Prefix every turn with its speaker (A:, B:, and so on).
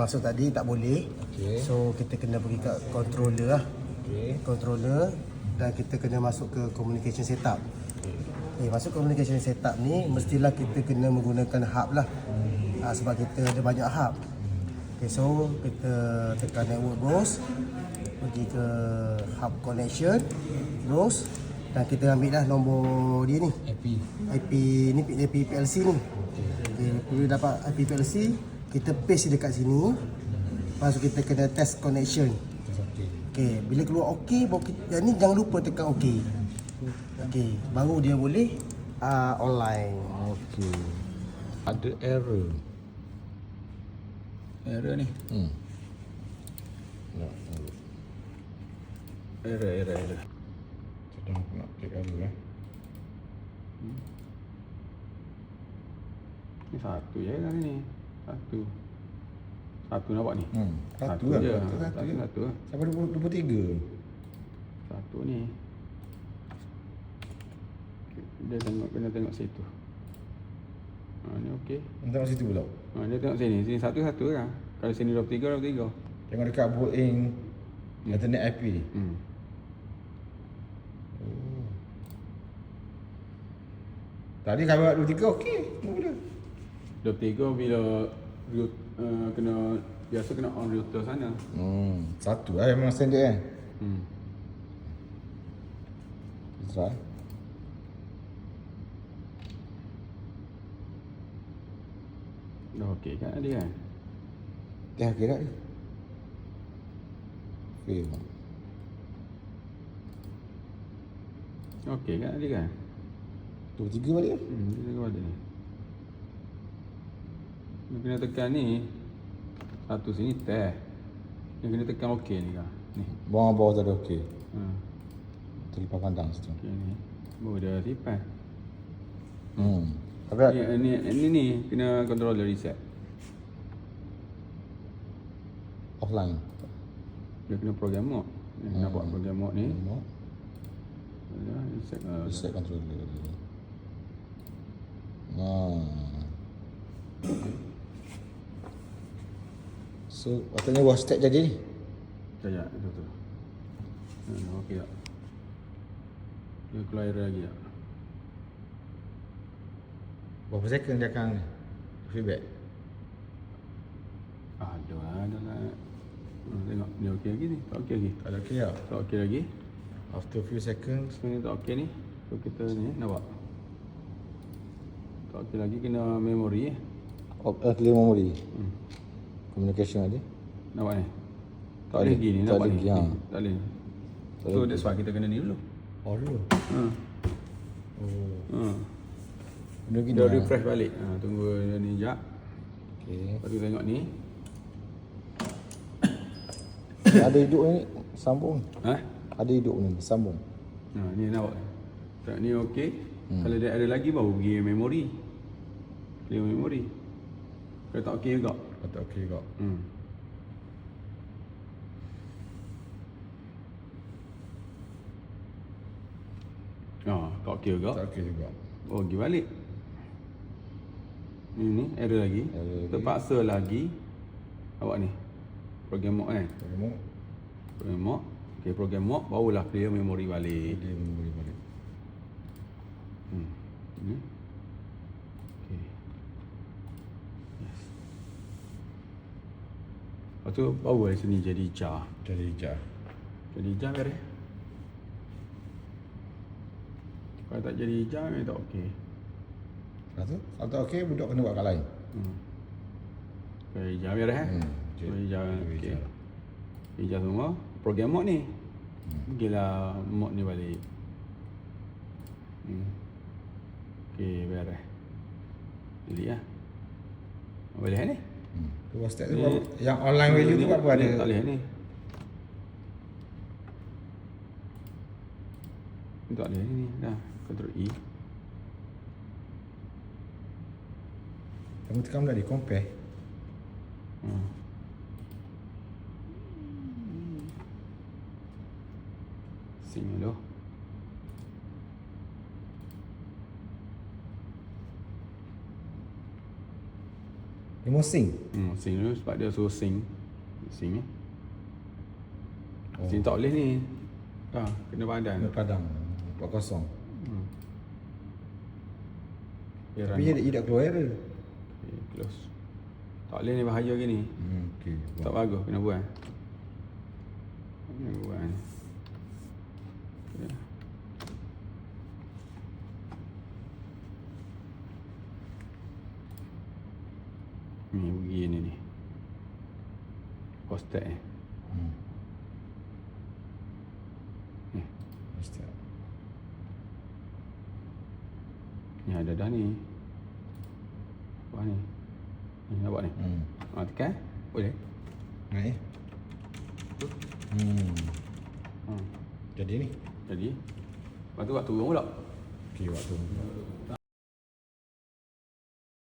A: masuk tadi tak boleh. So kita kena pergi kat controller lah. Controller, dan kita kena masuk ke communication setup. Masuk communication setup ni mestilah kita kena menggunakan hub lah. Sebab kita ada banyak hub. So kita tekan network browse, pergi ke hub connection, browse, dan kita ambil dah nombor dia ni, IP ni, IP PLC ni. Bila dapat IP PLC, kita paste dekat sini. Lepas tu kita kena test connection. Bila keluar OK, yang ni jangan lupa tekan OK. Baru dia boleh online.
B: Ada error ni. Error. Sedang aku nak klik error Ni satu je kan ni. Satu nampak ni. Satu je. Satu.
C: Sampai 23.
B: Satu ni. Dia kena tengok situ. Ni okey.
C: Tengok situ pula.
B: Dia tengok sini. Sini satu lah. Kalau sini 23.
C: Tengok dekat Boeing Ethernet IP. Tadi kalau 23 okey. Mula.
B: 23 bila kena biasa kena on router sana.
C: Satu lah memang standard kan. Try.
B: Dah okey kan dia kan?
C: Dah okey tak dia? Okey.
B: Okey kan dia kan?
C: 23 balik kan?
B: Dia balik ni. Dia kena tekan ni. Satu sini test. Dia kena tekan okey ni kan. Ni.
C: Bawah tak ada okey.
B: Terlepas
C: pandang situ.
B: Okey ni. Baru dia simpan.
C: Tapi
B: ni kena controller reset.
C: offline.
B: Dia kena program mode. Dia kena buat program mode ni.
C: Reset controller. So, katanya buah step jadi ni?
B: Sekejap, betul. Okey tak? Dia keluar error lagi tak?
C: Berapa second dia akan feedback?
B: Ada lah. Tengok, ni okey lagi ni. Tak okey lagi.
C: Tak ada okey tak?
B: Tak okey lagi.
C: After few seconds.
B: Sebenarnya tak okey ni. So kita ni, nampak? Tak okey lagi, kena memory
C: Clear memory. Communication ada.
B: Nampak ni? Tak
C: Tak
B: boleh
C: ada.
B: lagi ni,
C: Tak
B: nampak
C: ada
B: ni?
C: lagi, ha.
B: Tak boleh. So that's why kita kena ni dulu.
C: Oh dulu.
B: Dia refresh balik. Tunggu dia ni sekejap.
C: Okay.
B: Lepas tu tengok ni.
C: Ada hidup ni sambung. Ada hidup ni sambung.
B: Ni nampak. Tak ni okey. Kalau dia ada lagi baru pergi memory. Clear memory. Kalau tak okey juga.
C: Tak okey juga.
B: Tak okey juga.
C: Tak okey juga.
B: Oh, pergi balik. Ni error lagi. Terpaksa lagi. Awak ni. Program mode kan? Program mode. Okey, program mode barulah clear memory balik.
C: Dia memory balik.
B: Ni. Okey. Yes. Lepas tu baru dari sini jadi jar.
C: Jadi jar.
B: Jadi jar beres. Kalau tak jadi jar memang tak okey.
C: Lepas tu, kalau tak okey, budak kena buat kat lain.
B: Kalau hijau beres Kalau hijau okey. Hijau semua. Program mode ni. Pergilah mode ni balik. Okey, beres. Delete lah. Boleh ni?
C: Dua step tu yang online value tu apa ada?
B: Tak boleh ni. Tak boleh ni. Dah. Ctrl E.
C: Kamu tekan dah di compare.
B: Sini dulu.
C: Ni Dia mau sing.
B: Sing dulu sebab dia suruh sing. Sing ni. Sing tak boleh ni. Kena pandang.
C: Kena padang. 4-0.
B: Ya,
C: Tapi dia tak keluar error.
B: Okay, close. Tak boleh ni, bahaya gini.
C: Okey.
B: Tak bagus, kena buang. Kena buang. Okay. Ni begini ni. Postek ni.
C: Mesti.
B: Ni ada dah ni. Bawah ni. Ni nampak ni. Tekan. Boleh.
C: Naik. Jadi ni.
B: Jadi. Lepas tu buat turun pula.
C: Okey, waktu.